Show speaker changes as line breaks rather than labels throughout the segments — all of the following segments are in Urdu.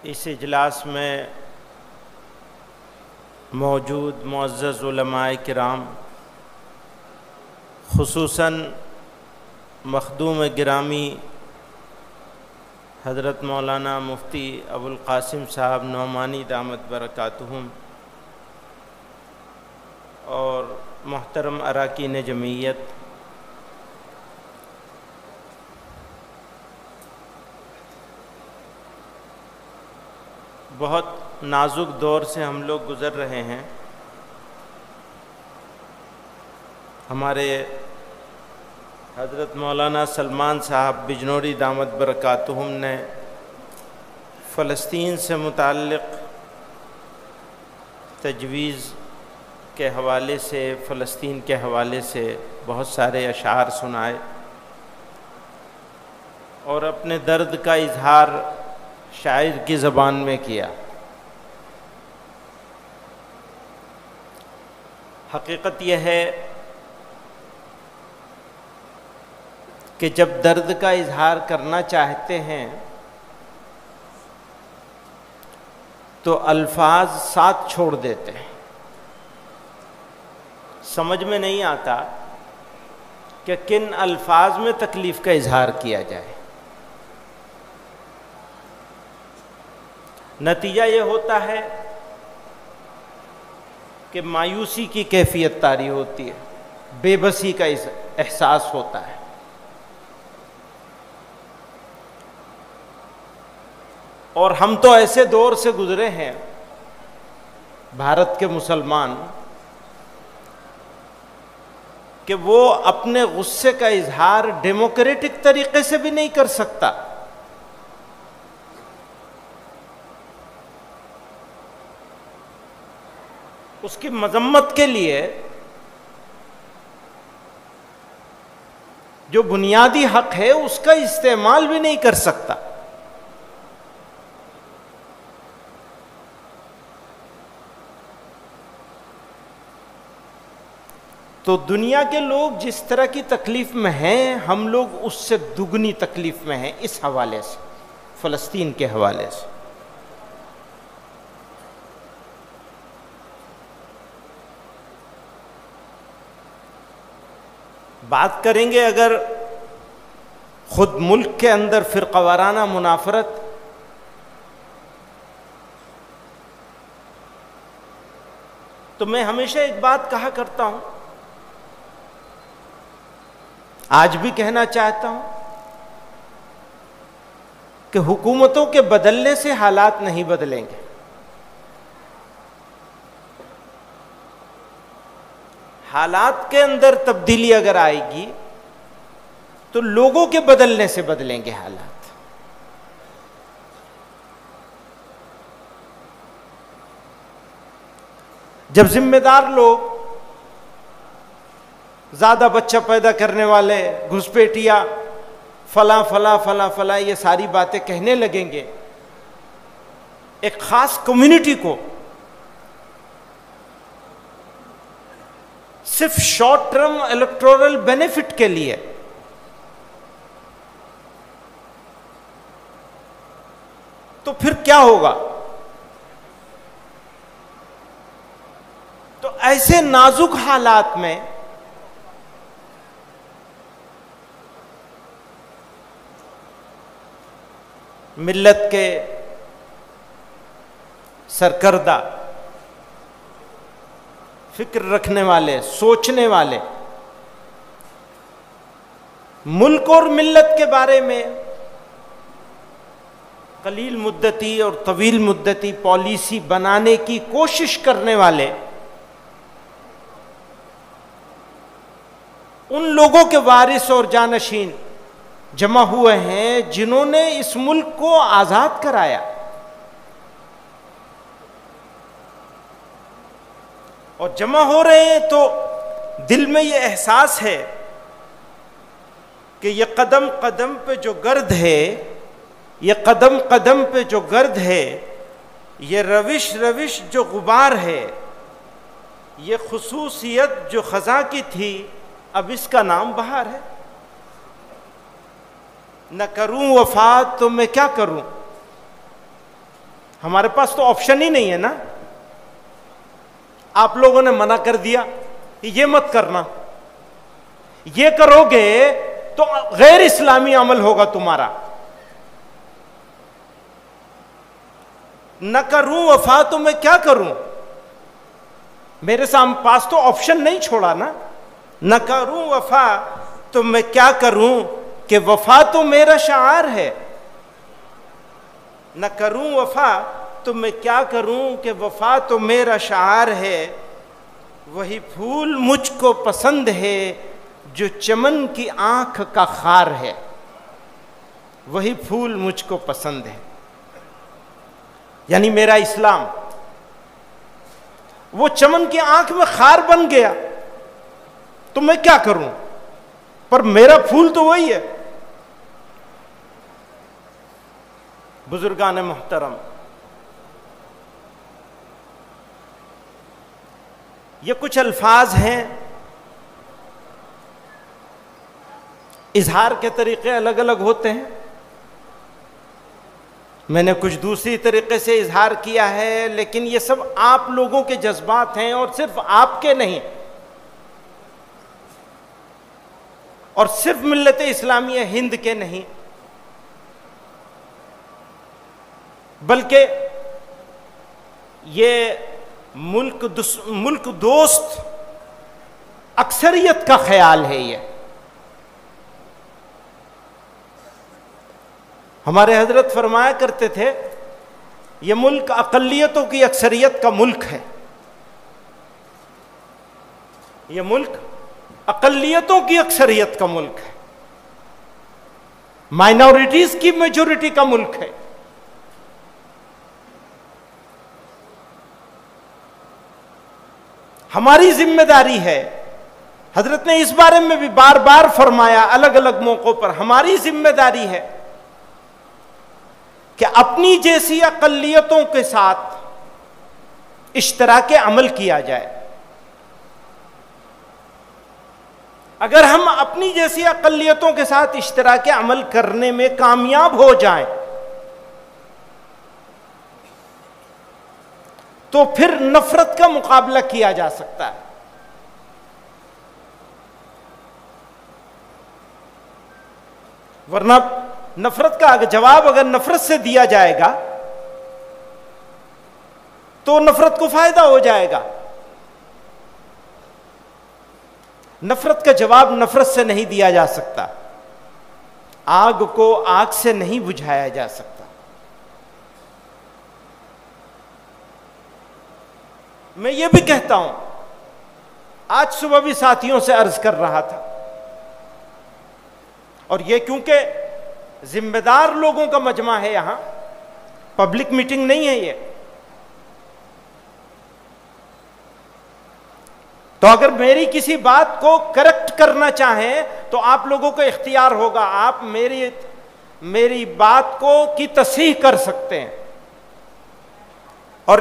اس اجلاس میں موجود معزز علماء کرام، خصوصاً مخدوم گرامی حضرت مولانا مفتی ابوالقاسم صاحب نعمانی دامت برکاتہم، اور محترم اراکین جمعیت، بہت نازک دور سے ہم لوگ گزر رہے ہیں۔ ہمارے حضرت مولانا سلمان صاحب بجنوری دامت برکاتہم نے فلسطین سے متعلق تجویز کے حوالے سے، فلسطین کے حوالے سے بہت سارے اشعار سنائے اور اپنے درد کا اظہار شاعر کی زبان میں کیا۔ حقیقت یہ ہے کہ جب درد کا اظہار کرنا چاہتے ہیں تو الفاظ ساتھ چھوڑ دیتے ہیں۔ سمجھ میں نہیں آتا کہ کن الفاظ میں تکلیف کا اظہار کیا جائے۔ نتیجہ یہ ہوتا ہے کہ مایوسی کی کیفیت طاری ہوتی ہے، بے بسی کا احساس ہوتا ہے۔ اور ہم تو ایسے دور سے گزرے ہیں بھارت کے مسلمان کہ وہ اپنے غصے کا اظہار ڈیموکریٹک طریقے سے بھی نہیں کر سکتا۔ اس کی مذمت کے لیے جو بنیادی حق ہے اس کا استعمال بھی نہیں کر سکتا۔ تو دنیا کے لوگ جس طرح کی تکلیف میں ہیں، ہم لوگ اس سے دگنی تکلیف میں ہیں اس حوالے سے، فلسطین کے حوالے سے۔ بات کریں گے اگر خود ملک کے اندر فرقہ وارانہ منافرت، تو میں ہمیشہ ایک بات کہا کرتا ہوں، آج بھی کہنا چاہتا ہوں کہ حکومتوں کے بدلنے سے حالات نہیں بدلیں گے۔ حالات کے اندر تبدیلی اگر آئے گی تو لوگوں کے بدلنے سے بدلیں گے حالات۔ جب ذمہ دار لوگ، زیادہ بچہ پیدا کرنے والے، گھسپیٹیا، فلاں فلاں فلاں فلاں، یہ ساری باتیں کہنے لگیں گے، ایک خاص کمیونٹی کو صرف شارٹ ٹرم الیکٹورل بینیفٹ کے لیے، تو پھر کیا ہوگا؟ تو ایسے نازک حالات میں ملت کے سرکردہ، فکر رکھنے والے، سوچنے والے، ملک اور ملت کے بارے میں قلیل مدتی اور طویل مدتی پالیسی بنانے کی کوشش کرنے والے، ان لوگوں کے وارث اور جانشین جمع ہوئے ہیں جنہوں نے اس ملک کو آزاد کرایا، اور جمع ہو رہے ہیں تو دل میں یہ احساس ہے کہ یہ قدم قدم پہ جو گرد ہے، یہ قدم قدم پہ جو گرد ہے، یہ روش روش جو غبار ہے، یہ خصوصیت جو خزاں کی تھی اب اس کا نام بہار ہے۔ نہ کروں وفات تو میں کیا کروں، ہمارے پاس تو آپشن ہی نہیں ہے نا. آپ لوگوں نے منع کر دیا کہ یہ مت کرنا, یہ کرو گے تو غیر اسلامی عمل ہوگا تمہارا. نہ کروں وفا تو میں کیا کروں, میرے پاس تو آپشن نہیں چھوڑا نا. نہ کروں وفا تو میں کیا کروں کہ وفا تو میرا شعار ہے. نہ کروں وفا تو میں کیا کروں کہ وفا تو میرا شعار ہے. وہی پھول مجھ کو پسند ہے جو چمن کی آنکھ کا خار ہے. وہی پھول مجھ کو پسند ہے. یعنی میرا اسلام وہ چمن کی آنکھ میں خار بن گیا تو میں کیا کروں, پر میرا پھول تو وہی ہے. بزرگان محترم, یہ کچھ الفاظ ہیں, اظہار کے طریقے الگ الگ ہوتے ہیں. میں نے کچھ دوسری طریقے سے اظہار کیا ہے, لیکن یہ سب آپ لوگوں کے جذبات ہیں اور صرف آپ کے نہیں, اور صرف ملت اسلامیہ ہند کے نہیں, بلکہ یہ ملک دوست اکثریت کا خیال ہے. یہ ہمارے حضرت فرمایا کرتے تھے یہ ملک اقلیتوں کی اکثریت کا ملک ہے. یہ ملک اقلیتوں کی اکثریت کا ملک ہے, مائنورٹیز کی میجورٹی کا ملک ہے. ہماری ذمہ داری ہے, حضرت نے اس بارے میں بھی بار بار فرمایا الگ الگ موقعوں پر, ہماری ذمہ داری ہے کہ اپنی جیسی اقلیتوں کے ساتھ اشتراک عمل کیا جائے. اگر ہم اپنی جیسی اقلیتوں کے ساتھ اشتراک عمل کرنے میں کامیاب ہو جائیں تو پھر نفرت کا مقابلہ کیا جا سکتا ہے. ورنہ نفرت کا جواب اگر نفرت سے دیا جائے گا تو نفرت کو فائدہ ہو جائے گا. نفرت کا جواب نفرت سے نہیں دیا جا سکتا, آگ کو آگ سے نہیں بجھایا جا سکتا. میں یہ بھی کہتا ہوں, آج صبح بھی ساتھیوں سے عرض کر رہا تھا, اور یہ کیونکہ ذمہ دار لوگوں کا مجمع ہے, یہاں پبلک میٹنگ نہیں ہے یہ, تو اگر میری کسی بات کو کریکٹ کرنا چاہیں تو آپ لوگوں کو اختیار ہوگا, آپ میری بات کو کی تصحیح کر سکتے ہیں. اور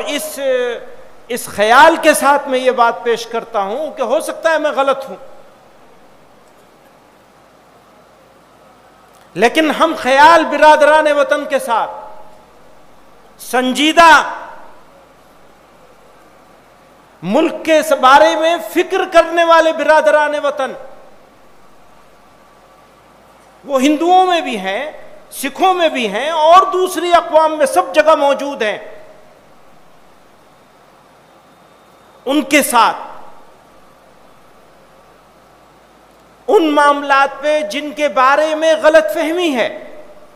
اس خیال کے ساتھ میں یہ بات پیش کرتا ہوں کہ ہو سکتا ہے میں غلط ہوں, لیکن ہم خیال برادران وطن کے ساتھ سنجیدہ ملک کے بارے میں فکر کرنے والے برادران وطن, وہ ہندوؤں میں بھی ہیں, سکھوں میں بھی ہیں, اور دوسری اقوام میں سب جگہ موجود ہیں, ان کے ساتھ ان معاملات پہ جن کے بارے میں غلط فہمی ہے,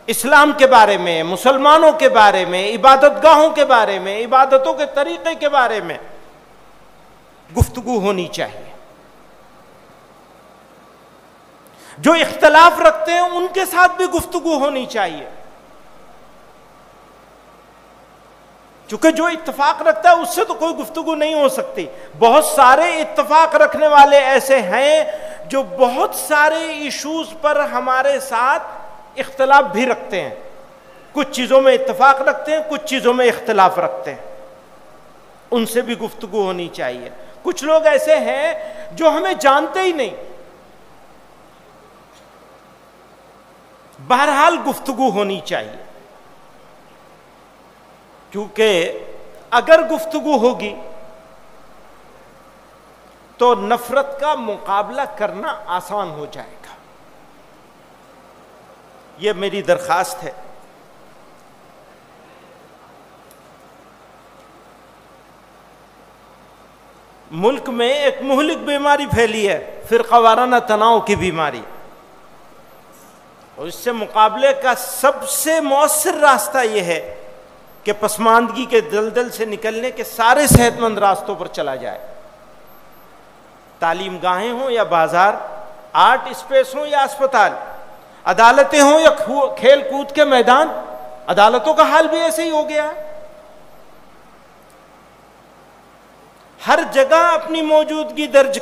اسلام کے بارے میں, مسلمانوں کے بارے میں, عبادت گاہوں کے بارے میں, عبادتوں کے طریقے کے بارے میں گفتگو ہونی چاہیے. جو اختلاف رکھتے ہیں ان کے ساتھ بھی گفتگو ہونی چاہیے, چونکہ جو اتفاق رکھتا ہے اس سے تو کوئی گفتگو نہیں ہو سکتی. بہت سارے اتفاق رکھنے والے ایسے ہیں جو بہت سارے ایشوز پر ہمارے ساتھ اختلاف بھی رکھتے ہیں, کچھ چیزوں میں اتفاق رکھتے ہیں, کچھ چیزوں میں اختلاف رکھتے ہیں, ان سے بھی گفتگو ہونی چاہیے. کچھ لوگ ایسے ہیں جو ہمیں جانتے ہی نہیں, بہرحال گفتگو ہونی چاہیے. کیونکہ اگر گفتگو ہوگی تو نفرت کا مقابلہ کرنا آسان ہو جائے گا. یہ میری درخواست ہے. ملک میں ایک مہلک بیماری پھیلی ہے، فرقہ وارانہ تناؤ کی بیماری، اور اس سے مقابلے کا سب سے مؤثر راستہ یہ ہے کہ پسماندگی کے دلدل سے نکلنے کے سارے صحت مند راستوں پر چلا جائے. تعلیم گاہیں ہوں یا بازار، آرٹ اسپیس ہوں یا اسپتال، عدالتیں ہوں یا کھیل کود کے میدان. عدالتوں کا حال بھی ایسے ہی ہو گیا ہے. ہر جگہ اپنی موجودگی درج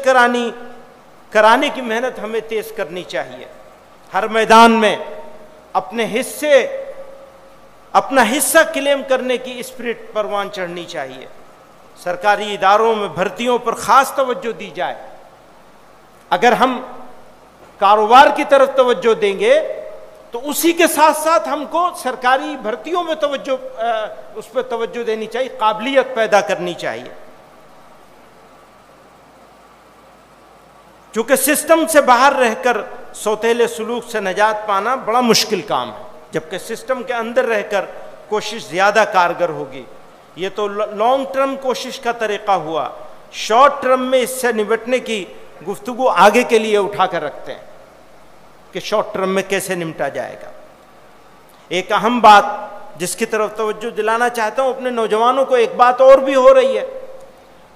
کرانے کی محنت ہمیں تیز کرنی چاہیے. ہر میدان میں اپنا حصہ کلیم کرنے کی اسپرٹ پروان چڑھنی چاہیے. سرکاری اداروں میں بھرتیوں پر خاص توجہ دی جائے. اگر ہم کاروبار کی طرف توجہ دیں گے تو اسی کے ساتھ ساتھ ہم کو سرکاری بھرتیوں میں اس پہ توجہ دینی چاہیے، قابلیت پیدا کرنی چاہیے. چونکہ سسٹم سے باہر رہ کر سوتیلے سلوک سے نجات پانا بڑا مشکل کام ہے، جبکہ سسٹم کے اندر رہ کر کوشش زیادہ کارگر ہوگی. یہ تو لانگ ٹرم کوشش کا طریقہ ہوا. شارٹ ٹرم میں اس سے نمٹنے کی گفتگو آگے کے لیے اٹھا کر رکھتے ہیں کہ شارٹ ٹرم میں کیسے نمٹا جائے گا. ایک اہم بات جس کی طرف توجہ دلانا چاہتا ہوں اپنے نوجوانوں کو، ایک بات اور بھی ہو رہی ہے،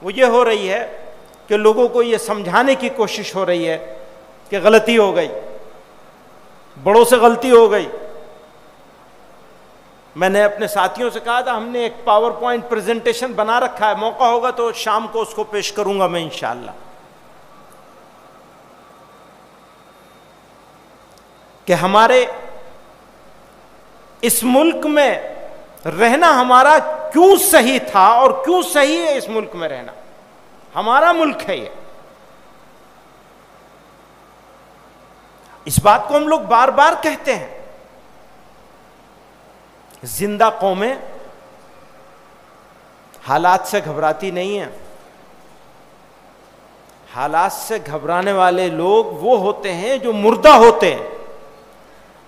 وہ یہ ہو رہی ہے کہ لوگوں کو یہ سمجھانے کی کوشش ہو رہی ہے کہ غلطی ہو گئی، بڑوں سے غلطی ہو گئی. میں نے اپنے ساتھیوں سے کہا تھا ہم نے ایک پاور پوائنٹ پریزنٹیشن بنا رکھا ہے، موقع ہوگا تو شام کو اس کو پیش کروں گا میں انشاءاللہ، کہ ہمارے اس ملک میں رہنا ہمارا کیوں صحیح تھا اور کیوں صحیح ہے. اس ملک میں رہنا ہمارا ملک ہے. یہ اس بات کو ہم لوگ بار بار کہتے ہیں. زندہ قومیں حالات سے گھبراتی نہیں ہیں. حالات سے گھبرانے والے لوگ وہ ہوتے ہیں جو مردہ ہوتے ہیں.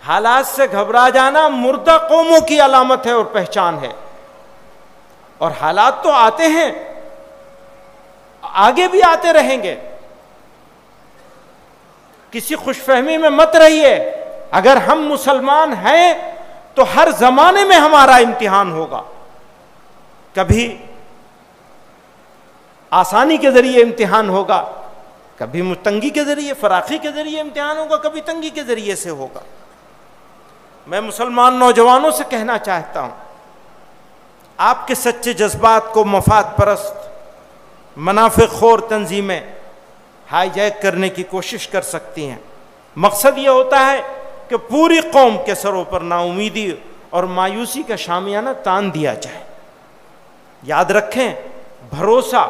حالات سے گھبرا جانا مردہ قوموں کی علامت ہے اور پہچان ہے. اور حالات تو آتے ہیں، آگے بھی آتے رہیں گے. کسی خوش فہمی میں مت رہیے. اگر ہم مسلمان ہیں تو ہر زمانے میں ہمارا امتحان ہوگا. کبھی آسانی کے ذریعے امتحان ہوگا، کبھی تنگی کے ذریعے، فراخی کے ذریعے امتحان ہوگا، کبھی تنگی کے ذریعے سے ہوگا. میں مسلمان نوجوانوں سے کہنا چاہتا ہوں، آپ کے سچے جذبات کو مفاد پرست منافع خور تنظیمیں ہائی جیک کرنے کی کوشش کر سکتی ہیں. مقصد یہ ہوتا ہے کہ پوری قوم کے سروں پر نا امیدی اور مایوسی کا شامیانہ تان دیا جائے. یاد رکھیں، بھروسہ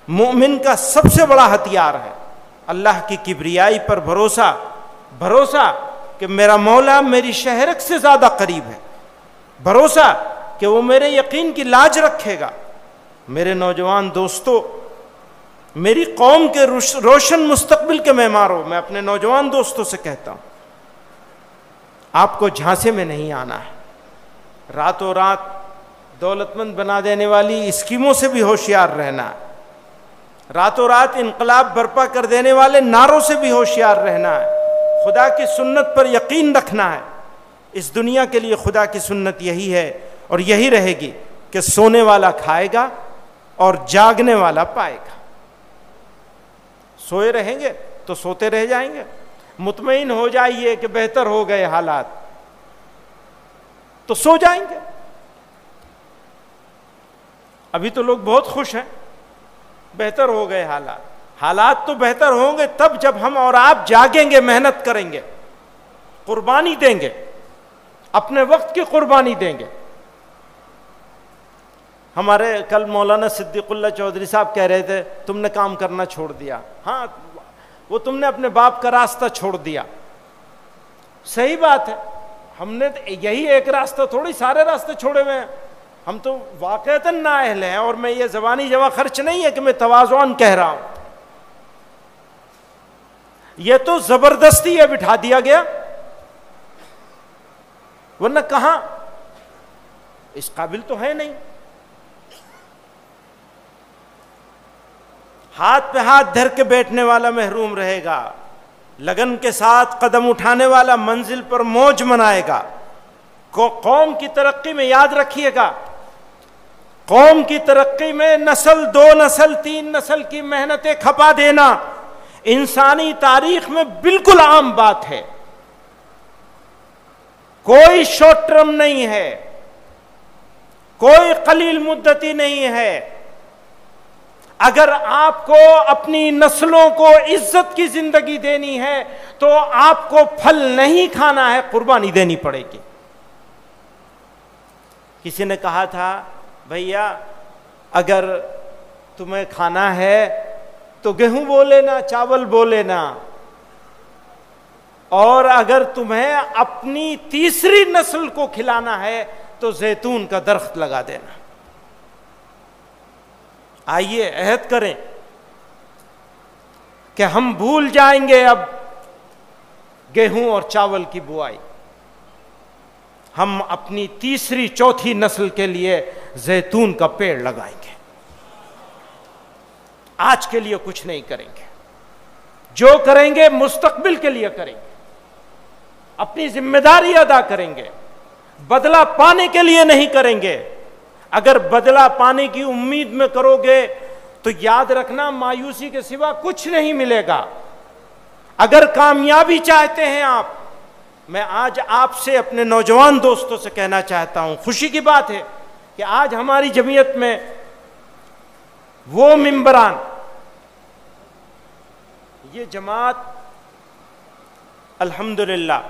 مومن کا سب سے بڑا ہتھیار ہے. اللہ کی کبریائی پر بھروسہ کہ میرا مولا میری شہرک سے زیادہ قریب ہے. بھروسہ کہ وہ میرے یقین کی لاج رکھے گا. میرے نوجوان دوستو، میری قوم کے روشن مستقبل کے معماروں، میں اپنے نوجوان دوستوں سے کہتا ہوں، آپ کو جھانسے میں نہیں آنا ہے. راتوں رات دولت مند بنا دینے والی اسکیموں سے بھی ہوشیار رہنا ہے. راتوں رات انقلاب برپا کر دینے والے نعروں سے بھی ہوشیار رہنا ہے. خدا کی سنت پر یقین رکھنا ہے. اس دنیا کے لیے خدا کی سنت یہی ہے اور یہی رہے گی کہ سونے والا کھائے گا اور جاگنے والا پائے گا. سوئے رہیں گے تو سوتے رہ جائیں گے. مطمئن ہو جائیے کہ بہتر ہو گئے حالات تو سو جائیں گے. ابھی تو لوگ بہت خوش ہیں، بہتر ہو گئے حالات. حالات تو بہتر ہوں گے تب جب ہم اور آپ جاگیں گے، محنت کریں گے، قربانی دیں گے، اپنے وقت کی قربانی دیں گے. ہمارے کل مولانا صدیق اللہ چودھری صاحب کہہ رہے تھے تم نے کام کرنا چھوڑ دیا. ہاں، وہ تم نے اپنے باپ کا راستہ چھوڑ دیا. صحیح بات ہے، ہم نے یہی ایک راستہ تھوڑی سارے راستے چھوڑے ہوئے ہیں. ہم تو واقعتاً نااہل ہیں، اور میں یہ زبانی جمع خرچ نہیں ہے کہ میں تواضعاً کہہ رہا ہوں، یہ تو زبردستی ہے بٹھا دیا گیا، ورنہ کہاں، اس قابل تو ہے نہیں۔ ہاتھ پہ ہاتھ دھر کے بیٹھنے والا محروم رہے گا، لگن کے ساتھ قدم اٹھانے والا منزل پر موج منائے گا۔ قوم کی ترقی میں یاد رکھیے گا، قوم کی ترقی میں نسل، 2 نسل، 3 نسل کی محنتیں کھپا دینا انسانی تاریخ میں بالکل عام بات ہے، کوئی شارٹ ٹرم نہیں ہے، کوئی قلیل مدتی نہیں ہے۔ اگر آپ کو اپنی نسلوں کو عزت کی زندگی دینی ہے تو آپ کو پھل نہیں کھانا ہے، قربانی دینی پڑے گی۔ کسی نے کہا تھا بھیا اگر تمہیں کھانا ہے تو گیہوں بو لینا، چاول بو لینا، اور اگر تمہیں اپنی تیسری نسل کو کھلانا ہے تو زیتون کا درخت لگا دینا۔ آئیے عہد کریں کہ ہم بھول جائیں گے اب گیہوں اور چاول کی بوائی، ہم اپنی تیسری چوتھی نسل کے لیے زیتون کا پیڑ لگائیں گے، آج کے لیے کچھ نہیں کریں گے، جو کریں گے مستقبل کے لیے کریں گے، اپنی ذمہ داری ادا کریں گے، بدلہ پانے کے لیے نہیں کریں گے۔ اگر بدلہ پانے کی امید میں کرو گے تو یاد رکھنا مایوسی کے سوا کچھ نہیں ملے گا۔ اگر کامیابی چاہتے ہیں آپ، میں آج آپ سے اپنے نوجوان دوستوں سے کہنا چاہتا ہوں، خوشی کی بات ہے کہ آج ہماری جمعیت میں وہ ممبران، یہ جماعت الحمدللہ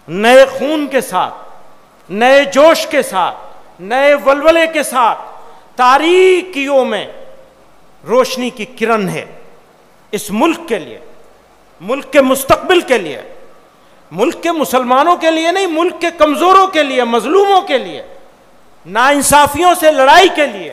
نئے خون کے ساتھ، نئے جوش کے ساتھ، نئے ولولے کے ساتھ تاریکیوں میں روشنی کی کرن ہے، اس ملک کے لیے، ملک کے مستقبل کے لیے، ملک کے مسلمانوں کے لیے نہیں، ملک کے کمزوروں کے لیے، مظلوموں کے لیے، ناانصافیوں سے لڑائی کے لیے،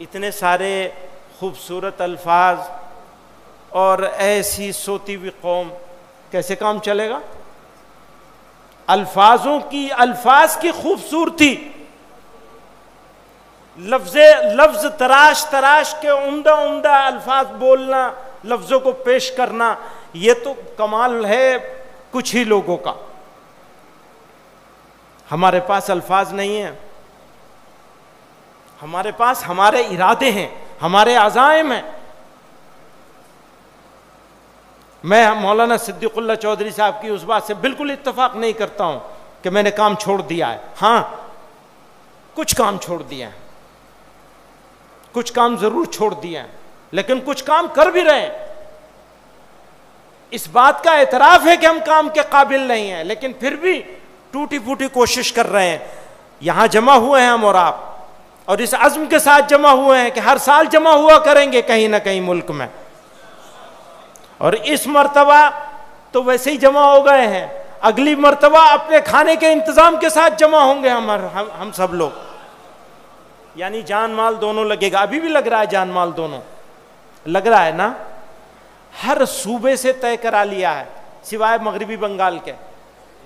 اتنے سارے خوبصورت الفاظ اور ایسی سوتی ہوئی قوم، کیسے کام چلے گا؟ الفاظ کی خوبصورتی، لفظ تراش تراش کے عمدہ عمدہ الفاظ بولنا، لفظوں کو پیش کرنا، یہ تو کمال ہے کچھ ہی لوگوں کا۔ ہمارے پاس الفاظ نہیں ہیں، ہمارے پاس ہمارے ارادے ہیں، ہمارے عزائم ہیں۔ میں مولانا صدیق اللہ چودھری صاحب کی اس بات سے بالکل اتفاق نہیں کرتا ہوں کہ میں نے کام چھوڑ دیا ہے۔ ہاں کچھ کام چھوڑ دیا ہے، کچھ کام ضرور چھوڑ دیا ہے، لیکن کچھ کام کر بھی رہے ہیں۔ اس بات کا اعتراف ہے کہ ہم کام کے قابل نہیں ہیں، لیکن پھر بھی ٹوٹی پھوٹی کوشش کر رہے ہیں۔ یہاں جمع ہوئے ہیں ہم اور آپ، اور اس عزم کے ساتھ جمع ہوئے ہیں کہ ہر سال جمع ہوا کریں گے کہیں نہ کہیں ملک میں، اور اس مرتبہ تو ویسے ہی جمع ہو گئے ہیں، اگلی مرتبہ اپنے کھانے کے انتظام کے ساتھ جمع ہوں گے ہم سب لوگ، یعنی جان مال دونوں لگے گا۔ ابھی بھی لگ رہا ہے جان مال دونوں لگ رہا ہے نا؟ ہر صوبے سے طے کرا لیا ہے سوائے مغربی بنگال کے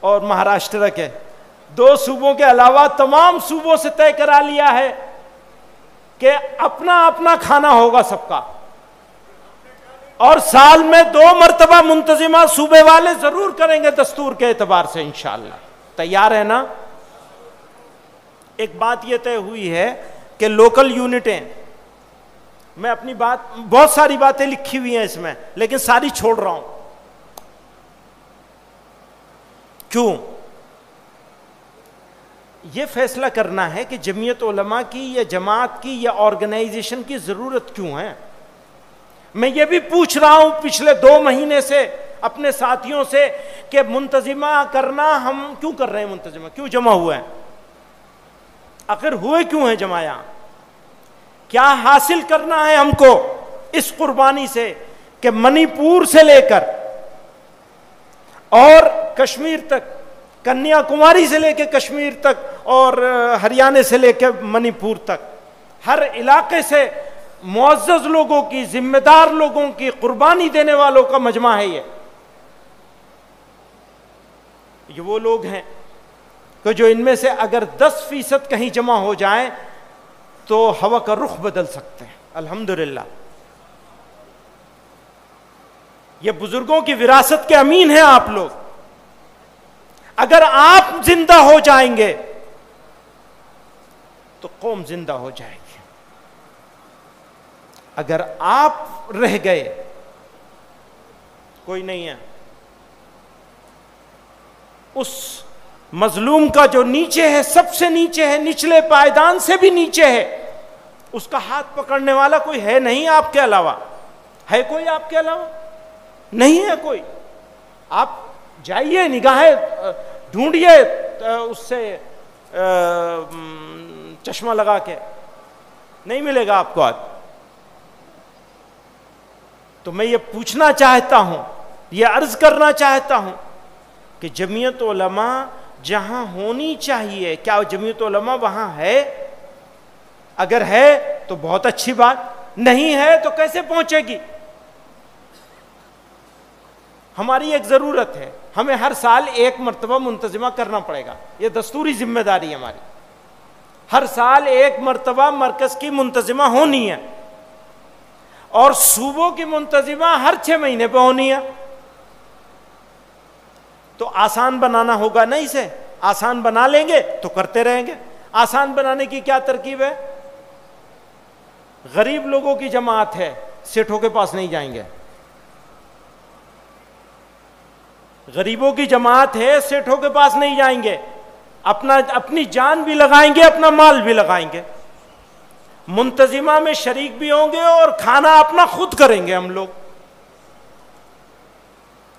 اور مہاراشٹر کے، 2 صوبوں کے علاوہ تمام صوبوں سے طے کرا لیا ہے کہ اپنا اپنا کھانا ہوگا سب کا، اور سال میں 2 مرتبہ منتظمہ صوبے والے ضرور کریں گے دستور کے اعتبار سے انشاءاللہ۔ تیار ہے نا؟ ایک بات یہ طے ہوئی ہے کہ لوکل یونٹیں، میں اپنی بہت ساری باتیں لکھی ہوئی ہیں اس میں، لیکن ساری چھوڑ رہا ہوں۔ کیوں؟ یہ فیصلہ کرنا ہے کہ جمعیت علماء کی یا جماعت کی یا آرگنائزیشن کی ضرورت کیوں ہے۔ میں یہ بھی پوچھ رہا ہوں پچھلے 2 مہینے سے اپنے ساتھیوں سے کہ منتظمہ کرنا ہم کیوں کر رہے ہیں، منتظمہ کیوں جمع ہوئے ہیں، آخر ہوئے کیوں ہیں جمع یہاں، کیا حاصل کرنا ہے ہم کو اس قربانی سے کہ منی پور سے لے کر اور کشمیر تک کنیا کماری سے لے کے کشمیر تک اور ہریانہ سے لے کے منی پور تک، ہر علاقے سے معزز لوگوں کی، ذمہ دار لوگوں کی، قربانی دینے والوں کا مجمع ہے۔ یہ وہ لوگ ہیں کہ جو ان میں سے اگر 10% کہیں جمع ہو جائیں تو ہوا کا رخ بدل سکتے ہیں۔ الحمدللہ یہ بزرگوں کی وراثت کے امین ہیں آپ لوگ۔ اگر آپ زندہ ہو جائیں گے تو قوم زندہ ہو جائے گی، اگر آپ رہ گئے کوئی نہیں ہے۔ اس مظلوم کا جو نیچے ہے، سب سے نیچے ہے، نچلے پائیدان سے بھی نیچے ہے، اس کا ہاتھ پکڑنے والا کوئی ہے نہیں آپ کے علاوہ۔ ہے کوئی آپ کے علاوہ؟ نہیں ہے کوئی۔ آپ جائیے، نگاہیں ڈھونڈیے اس سے چشمہ لگا کے، نہیں ملے گا آپ کو آج۔ تو میں یہ پوچھنا چاہتا ہوں، یہ عرض کرنا چاہتا ہوں کہ جمعیت علماء جہاں ہونی چاہیے، کیا جمعیت علماء وہاں ہے؟ اگر ہے تو بہت اچھی بات، نہیں ہے تو کیسے پہنچے گی؟ ہماری ایک ضرورت ہے، ہمیں ہر سال ایک مرتبہ منتظمہ کرنا پڑے گا، یہ دستوری ذمہ داری ہے ہماری۔ ہر سال ایک مرتبہ مرکز کی منتظمہ ہونی ہے، اور صوبوں کی منتظمہ ہر 6 مہینے پہ ہونی ہے۔ تو آسان بنانا ہوگا نا، اسے آسان بنا لیں گے تو کرتے رہیں گے۔ آسان بنانے کی کیا ترکیب ہے؟ غریب لوگوں کی جماعت ہے، سیٹھوں کے پاس نہیں جائیں گے۔ غریبوں کی جماعت ہے، سیٹھوں کے پاس نہیں جائیں گے، اپنی جان بھی لگائیں گے، اپنا مال بھی لگائیں گے، منتظمہ میں شریک بھی ہوں گے، اور کھانا اپنا خود کریں گے ہم لوگ،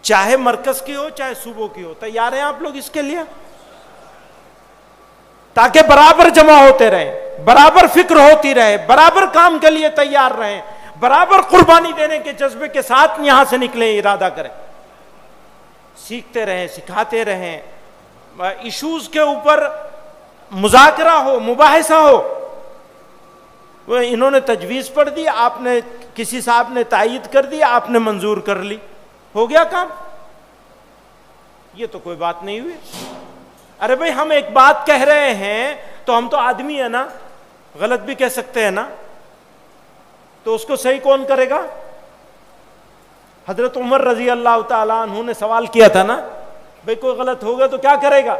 چاہے مرکز کی ہو چاہے صوبوں کی ہو۔ تیار ہیں آپ لوگ اس کے لیے؟ تاکہ برابر جمع ہوتے رہیں، برابر فکر ہوتی رہے، برابر کام کے لیے تیار رہیں، برابر قربانی دینے کے جذبے کے ساتھ یہاں سے نکلیں، ارادہ کریں، سیکھتے رہیں، سکھاتے رہیں، ایشوز کے اوپر مذاکرہ ہو، مباحثہ ہو۔ وہ انہوں نے تجویز پڑھ دی، آپ نے کسی صاحب نے تائید کر دی، آپ نے منظور کر لی، ہو گیا کام۔ یہ تو کوئی بات نہیں ہوئی۔ ارے بھائی ہم ایک بات کہہ رہے ہیں تو ہم تو آدمی ہیں نا، غلط بھی کہہ سکتے ہیں نا، تو اس کو صحیح کون کرے گا؟ حضرت عمر رضی اللہ تعالیٰ عنہ نے سوال کیا تھا نا، بھائی کوئی غلط ہوگا تو کیا کرے گا؟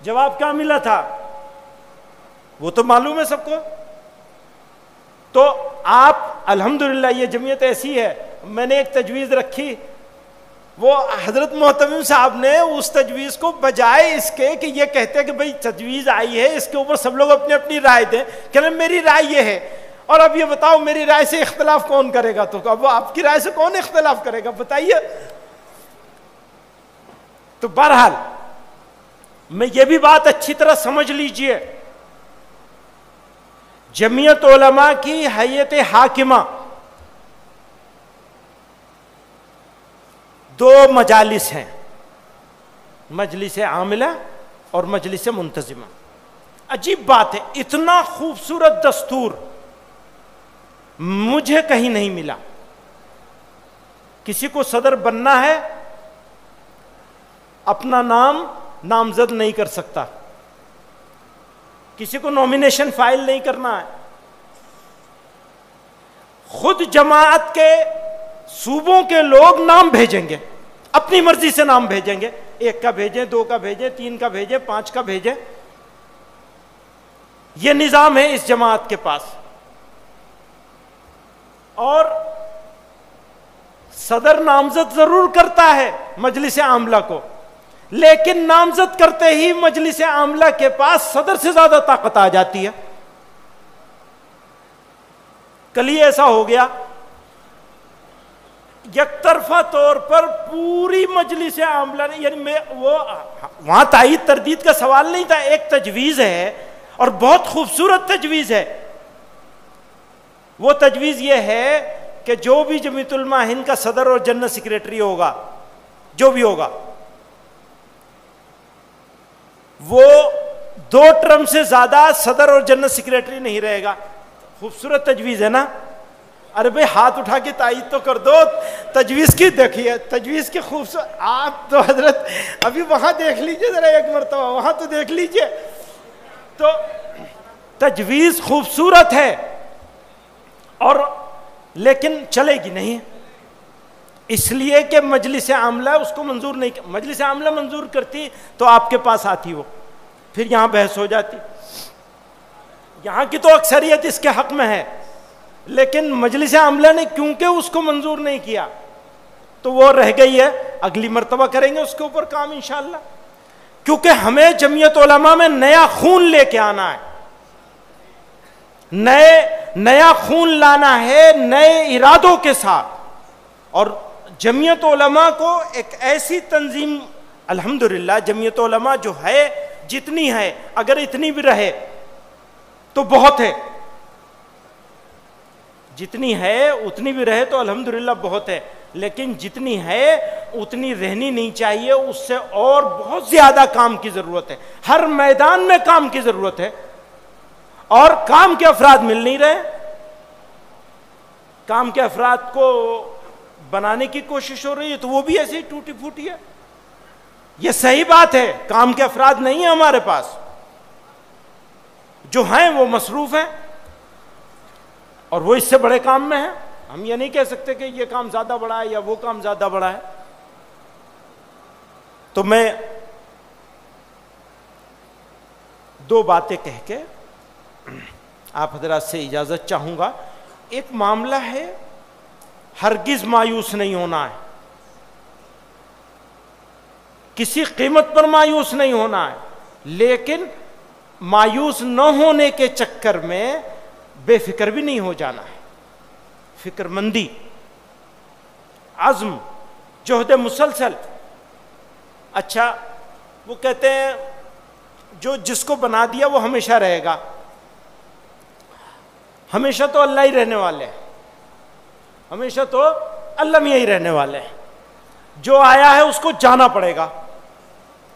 جواب کیا ملا تھا؟ وہ تو معلوم ہے سب کو۔ تو آپ الحمدللہ یہ جمعیت ایسی ہے، میں نے ایک تجویز رکھی، وہ حضرت محتمم صاحب نے اس تجویز کو بجائے اس کے کہ یہ کہتے کہ بھئی تجویز آئی ہے اس کے اوپر سب لوگ اپنی اپنی رائے دیں، کہ میری رائے یہ ہے، اور اب یہ بتاؤ میری رائے سے اختلاف کون کرے گا؟ تو اب آپ کی رائے سے کون اختلاف کرے گا بتائیے؟ تو بہرحال میں یہ بھی بات اچھی طرح سمجھ لیجئے، جمعیت علماء کی ہیئت حاکمہ 2 مجالس ہیں، مجلس عاملہ اور مجلس منتظمہ۔ عجیب بات ہے، اتنا خوبصورت دستور مجھے کہیں نہیں ملا۔ کسی کو صدر بننا ہے اپنا نام نامزد نہیں کر سکتا، کسی کو نومینیشن فائل نہیں کرنا ہے، خود جماعت کے صوبوں کے لوگ نام بھیجیں گے، اپنی مرضی سے نام بھیجیں گے، 1 کا بھیجیں، 2 کا بھیجیں، 3 کا بھیجیں، 5 کا بھیجیں۔ یہ نظام ہے اس جماعت کے پاس، اور صدر نامزد ضرور کرتا ہے مجلس عاملہ کو، لیکن نامزد کرتے ہی مجلس عاملہ کے پاس صدر سے زیادہ طاقت آ جاتی ہے۔ کل ہی ایسا ہو گیا، یک طرفہ طور پر پوری مجلس عاملہ نے، یعنی وہ وہاں تائید تردید کا سوال نہیں تھا، ایک تجویز ہے اور بہت خوبصورت تجویز ہے۔ وہ تجویز یہ ہے کہ جو بھی جمعیت علماء ہند کا صدر اور جنرل سیکریٹری ہوگا، جو بھی ہوگا، وہ 2 ٹرم سے زیادہ صدر اور جنرل سیکریٹری نہیں رہے گا. خوبصورت تجویز ہے نا. ارے بھائی ہاتھ اٹھا کے تائید تو کر دو. تجویز کی دیکھیے, تجویز کی خوبصورت. آپ تو حضرت ابھی وہاں دیکھ لیجئے ذرا ایک مرتبہ, وہاں تو دیکھ لیجئے. تو تجویز خوبصورت ہے اور لیکن چلے گی نہیں, اس لیے کہ مجلس عاملہ اس کو منظور نہیں. مجلس عاملہ منظور کرتی تو آپ کے پاس آتی وہ, پھر یہاں بحث ہو جاتی. یہاں کی تو اکثریت اس کے حق میں ہے, لیکن مجلس عاملہ نے کیونکہ اس کو منظور نہیں کیا تو وہ رہ گئی ہے. اگلی مرتبہ کریں گے اس کے اوپر کام انشاءاللہ, کیونکہ ہمیں جمعیت علماء میں نیا خون لے کے آنا ہے, نیا خون لانا ہے نئے ارادوں کے ساتھ. اور جمعیت علماء کو ایک ایسی تنظیم, الحمدللہ جمعیت علماء جو ہے جتنی ہے, اگر اتنی بھی رہے تو بہت ہے, جتنی ہے اتنی بھی رہے تو الحمدللہ بہت ہے, لیکن جتنی ہے اتنی رہنی نہیں چاہیے, اس سے اور بہت زیادہ کام کی ضرورت ہے. ہر میدان میں کام کی ضرورت ہے, اور کام کے افراد مل نہیں رہے. کام کے افراد کو بنانے کی کوشش ہو رہی ہے تو وہ بھی ایسی ٹوٹی پھوٹی ہے. یہ صحیح بات ہے, کام کے افراد نہیں ہیں ہمارے پاس, جو ہیں وہ مصروف ہیں اور وہ اس سے بڑے کام میں ہیں. ہم یہ نہیں کہہ سکتے کہ یہ کام زیادہ بڑا ہے یا وہ کام زیادہ بڑا ہے. تو میں 2 باتیں کہہ کے آپ حضرات سے اجازت چاہوں گا. ایک معاملہ ہے, ہرگز مایوس نہیں ہونا ہے, کسی قیمت پر مایوس نہیں ہونا ہے, لیکن مایوس نہ ہونے کے چکر میں بے فکر بھی نہیں ہو جانا ہے. فکر مندی, عزم, جہد مسلسل. اچھا وہ کہتے ہیں جو جس کو بنا دیا وہ ہمیشہ رہے گا. ہمیشہ تو اللہ ہی رہنے والے ہیں, ہمیشہ تو اللہ میں ہی رہنے والے ہیں. جو آیا ہے اس کو جانا پڑے گا,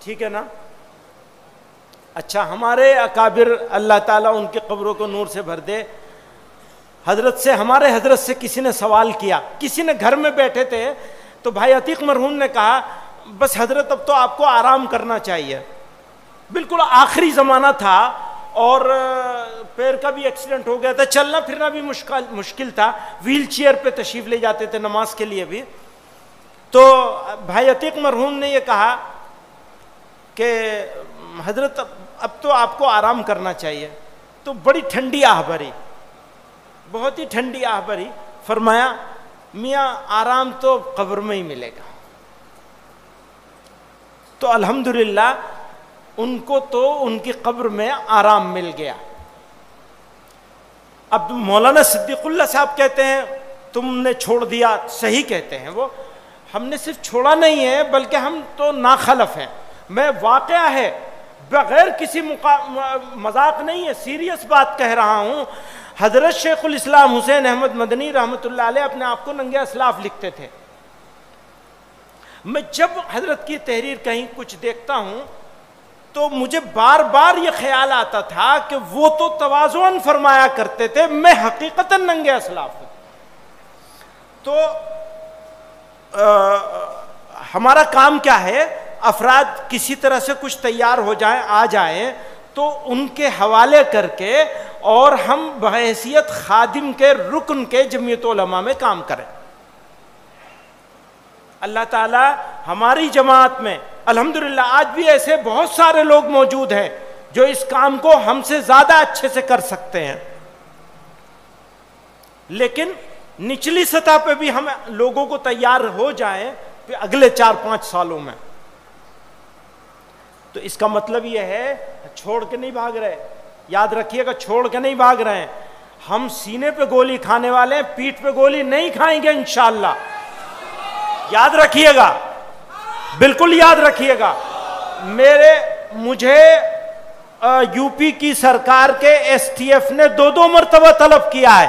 ٹھیک ہے نا. اچھا ہمارے اکابر اللہ تعالیٰ ان کی قبروں کو نور سے بھر دے, ہمارے حضرت سے کسی نے سوال کیا, کسی نے گھر میں بیٹھے تھے تو بھائی عتیق مرحوم نے کہا بس حضرت اب تو آپ کو آرام کرنا چاہیے. بالکل آخری زمانہ تھا اور پیر کا بھی ایکسیڈنٹ ہو گیا تھا, چلنا پھرنا بھی مشکل تھا, ویل چیئر پہ تشریف لے جاتے تھے نماز کے لیے بھی. تو بھائی عتیق مرحوم نے یہ کہا کہ حضرت اب تو آپ کو آرام کرنا چاہیے. تو بڑی ٹھنڈی آہ بھری, بہت ہی ٹھنڈی آہ بھری, فرمایا میاں آرام تو قبر میں ہی ملے گا. تو الحمدللہ ان کو تو ان کی قبر میں آرام مل گیا. اب مولانا صدیق اللہ صاحب کہتے ہیں تم نے چھوڑ دیا, صحیح کہتے ہیں وہ, ہم نے صرف چھوڑا نہیں ہے بلکہ ہم تو ناخلف ہیں. میں واقعہ ہے, بغیر کسی مذاق نہیں ہے, سیریس بات کہہ رہا ہوں. حضرت شیخ الاسلام حسین احمد مدنی رحمۃ اللہ علیہ اپنے آپ کو ننگے اسلاف لکھتے تھے. میں جب حضرت کی تحریر کہیں کچھ دیکھتا ہوں تو مجھے بار بار یہ خیال آتا تھا کہ وہ تو تواضعاً فرمایا کرتے تھے, میں حقیقتاً ننگے اسلاف ہوں. تو ہمارا کام کیا ہے, افراد کسی طرح سے کچھ تیار ہو جائیں, آ جائیں تو ان کے حوالے کر کے اور ہم بحیثیت خادم کے رکن کے جمعیت علماء میں کام کریں. اللہ تعالی ہماری جماعت میں الحمدللہ آج بھی ایسے بہت سارے لوگ موجود ہیں جو اس کام کو ہم سے زیادہ اچھے سے کر سکتے ہیں, لیکن نچلی سطح پہ بھی ہم لوگوں کو تیار ہو جائیں کہ اگلے 4-5 سالوں میں. تو اس کا مطلب یہ ہے چھوڑ کے نہیں بھاگ رہے, یاد رکھیے گا, چھوڑ کے نہیں بھاگ رہے ہیں. ہم سینے پہ گولی کھانے والے ہیں, پیٹھ پہ گولی نہیں کھائیں گے انشاءاللہ, یاد رکھیے گا, بالکل یاد رکھیے گا. مجھے یو پی کی سرکار کے ایس ٹی ایف نے 2 مرتبہ طلب کیا ہے.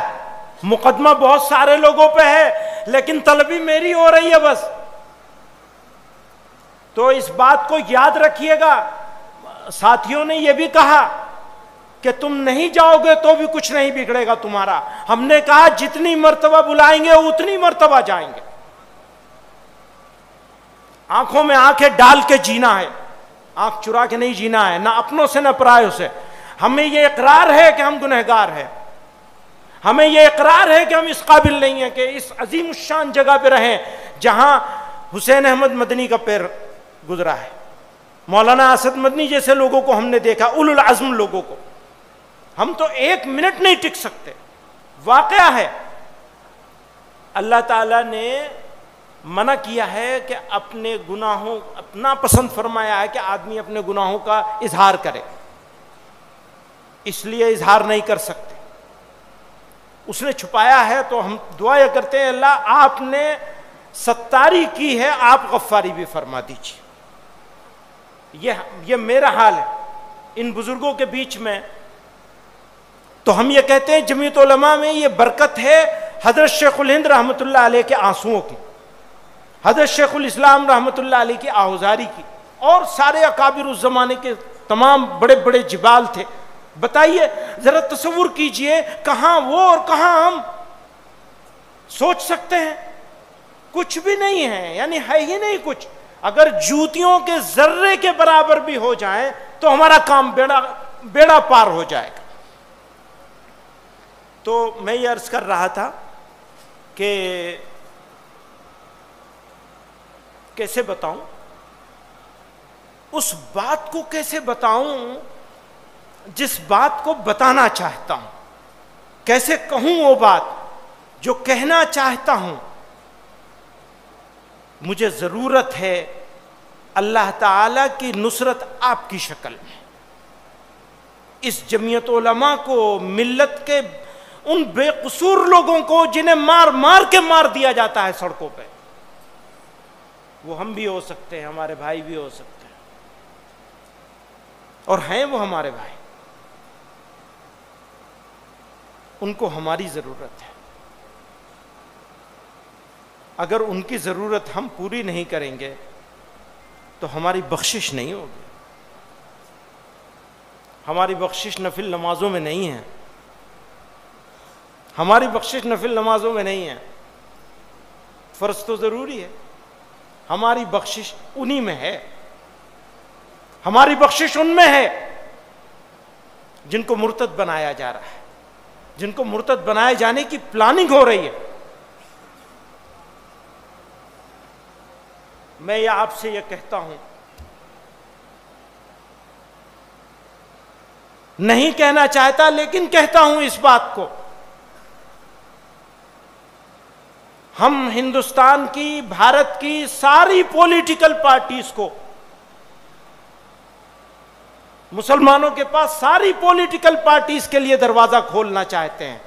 مقدمہ بہت سارے لوگوں پہ ہے لیکن طلبی میری ہو رہی ہے بس. تو اس بات کو یاد رکھیے گا, ساتھیوں نے یہ بھی کہا کہ تم نہیں جاؤ گے تو بھی کچھ نہیں بگڑے گا تمہارا. ہم نے کہا جتنی مرتبہ بلائیں گے اتنی مرتبہ جائیں گے. آنکھوں میں آنکھیں ڈال کے جینا ہے, آنکھ چرا کے نہیں جینا ہے, نہ اپنوں سے نہ پرایوں سے. ہمیں یہ اقرار ہے کہ ہم گنہگار ہیں, ہمیں یہ اقرار ہے کہ ہم اس قابل نہیں ہیں کہ اس عظیم الشان جگہ پہ رہیں جہاں حسین احمد مدنی کا پیر گزرا ہے, مولانا اسد مدنی جیسے لوگوں کو ہم نے دیکھا, اولو العزم لوگوں کو. ہم تو ایک منٹ نہیں ٹک سکتے. واقعہ ہے اللہ تعالیٰ نے منع کیا ہے کہ اپنے گناہوں, اپنا پسند فرمایا ہے کہ آدمی اپنے گناہوں کا اظہار کرے, اس لیے اظہار نہیں کر سکتے. اس نے چھپایا ہے تو ہم دعا یہ کرتے ہیں اللہ آپ نے ستاری کی ہے, آپ غفاری بھی فرما دیجیے. یہ میرا حال ہے ان بزرگوں کے بیچ میں. تو ہم یہ کہتے ہیں جمعیت علماء میں یہ برکت ہے حضرت شیخ الہند رحمۃ اللہ علیہ کے آنسوؤں کی, حضرت شیخ الاسلام رحمۃ اللہ علیہ کی آہوزاری کی, اور سارے اکابر اس زمانے کے تمام بڑے بڑے جبال تھے. بتائیے ذرا تصور کیجئے, کہاں وہ اور کہاں ہم. سوچ سکتے ہیں کچھ بھی نہیں ہے, یعنی ہے ہی نہیں کچھ. اگر جوتیوں کے ذرے کے برابر بھی ہو جائیں تو ہمارا کام بیڑا پار ہو جائے گا. تو میں یہ عرض کر رہا تھا کہ کیسے بتاؤں, اس بات کو کیسے بتاؤں جس بات کو بتانا چاہتا ہوں, کیسے کہوں وہ بات جو کہنا چاہتا ہوں. مجھے ضرورت ہے اللہ تعالی کی نصرت آپ کی شکل میں. اس جمعیت علماء کو, ملت کے ان بے قصور لوگوں کو جنہیں مار مار کے مار دیا جاتا ہے سڑکوں پہ, وہ ہم بھی ہو سکتے ہیں, ہمارے بھائی بھی ہو سکتے ہیں, اور ہیں وہ ہمارے بھائی. ان کو ہماری ضرورت ہے. اگر ان کی ضرورت ہم پوری نہیں کریں گے تو ہماری بخشش نہیں ہوگی. ہماری بخشش نفل نمازوں میں نہیں ہے, ہماری بخشش نفل نمازوں میں نہیں ہے. فرض تو ضروری ہے, ہماری بخشش انہی میں ہے. ہماری بخشش ان میں ہے جن کو مرتد بنایا جا رہا ہے, جن کو مرتد بنائے جانے کی پلاننگ ہو رہی ہے. میں یہ آپ سے یہ کہتا ہوں, نہیں کہنا چاہتا لیکن کہتا ہوں اس بات کو, ہم ہندوستان کی, بھارت کی ساری پولیٹیکل پارٹیز کو, مسلمانوں کے پاس ساری پولیٹیکل پارٹیز کے لیے دروازہ کھولنا چاہتے ہیں.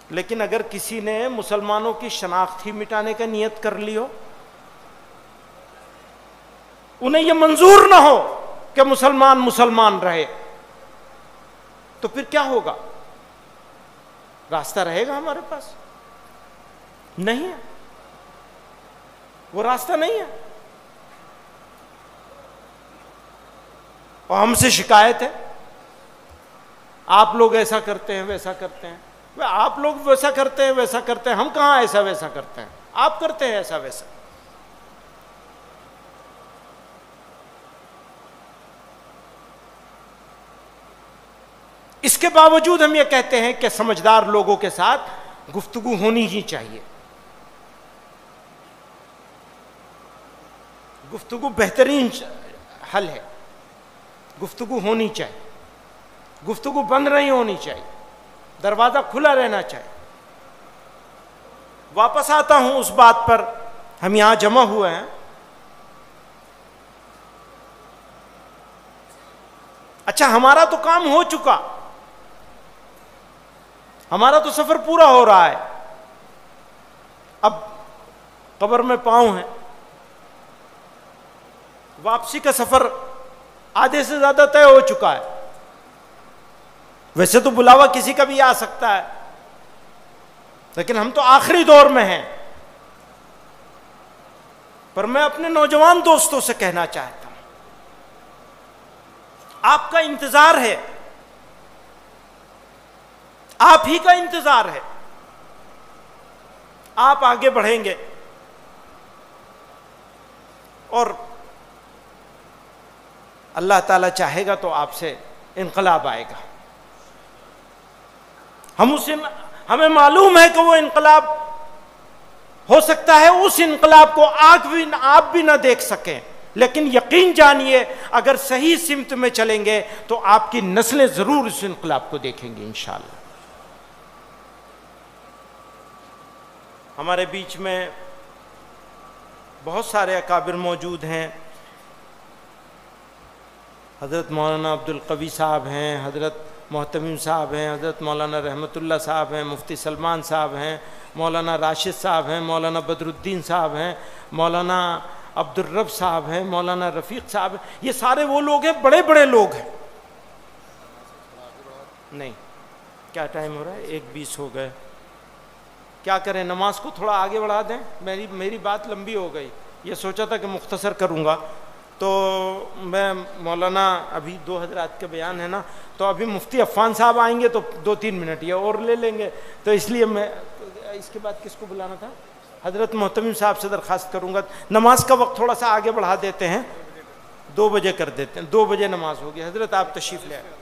لیکن اگر کسی نے مسلمانوں کی شناخت ہی مٹانے کا نیت کر لی ہو, انہیں یہ منظور نہ ہو کہ مسلمان رہے, تو پھر کیا ہوگا؟ راستہ رہے گا ہمارے پاس؟ نہیں ہے, وہ راستہ نہیں ہے. اور ہم سے شکایت ہے, آپ لوگ ایسا کرتے ہیں ویسا کرتے ہیں. آپ لوگ ویسا کرتے ہیں ویسا کرتے ہیں, ہم کہاں ایسا ویسا کرتے ہیں, آپ کرتے ہیں ایسا ویسا. اس کے باوجود ہم یہ کہتے ہیں کہ سمجھدار لوگوں کے ساتھ گفتگو ہونی ہی چاہیے. گفتگو بہترین حل ہے, گفتگو ہونی چاہیے, گفتگو بند نہیں ہونی چاہیے, دروازہ کھلا رہنا چاہیے. واپس آتا ہوں اس بات پر, ہم یہاں جمع ہوئے ہیں. اچھا, ہمارا تو کام ہو چکا, ہمارا تو سفر پورا ہو رہا ہے, اب قبر میں پاؤں ہیں, واپسی کا سفر آدھے سے زیادہ طے ہو چکا ہے. ویسے تو بلاوا کسی کا بھی آ سکتا ہے, لیکن ہم تو آخری دور میں ہیں. پر میں اپنے نوجوان دوستوں سے کہنا چاہتا ہوں، آپ کا انتظار ہے، آپ ہی کا انتظار ہے، آپ آگے بڑھیں گے اور اللہ تعالیٰ چاہے گا تو آپ سے انقلاب آئے گا۔ ہمیں معلوم ہے کہ وہ انقلاب ہو سکتا ہے اس انقلاب کو آپ بھی نہ دیکھ سکیں، لیکن یقین جانیے اگر صحیح سمت میں چلیں گے تو آپ کی نسلیں ضرور اس انقلاب کو دیکھیں گے انشاءاللہ۔ ہمارے بیچ میں بہت سارے اکابر موجود ہیں، حضرت مولانا عبدالقوی صاحب ہیں، حضرت محتمم صاحب ہیں، حضرت مولانا رحمت اللہ صاحب ہیں، مفتی سلمان صاحب ہیں، مولانا راشد صاحب ہیں، مولانا بدر الدین صاحب ہیں، مولانا عبدالرب صاحب ہیں، مولانا رفیق صاحب ہیں۔ یہ سارے وہ لوگ ہیں، بڑے بڑے لوگ ہیں۔ نہیں، کیا ٹائم ہو رہا ہے؟ 1:20 ہو گئے۔ کیا کریں، نماز کو تھوڑا آگے بڑھا دیں؟ میری بات لمبی ہو گئی، یہ سوچا تھا کہ مختصر کروں گا، تو میں مولانا ابھی 2 حضرات کے بیان ہے نا، تو ابھی مفتی عفان صاحب آئیں گے تو 2-3 منٹ یہ اور لے لیں گے، تو اس لیے میں اس کے بعد کس کو بلانا تھا؟ حضرت محتمم صاحب سے درخواست کروں گا نماز کا وقت تھوڑا سا آگے بڑھا دیتے ہیں، 2 بجے کر دیتے ہیں، 2 بجے نماز ہوگی۔ حضرت آپ تشریف لے آئے۔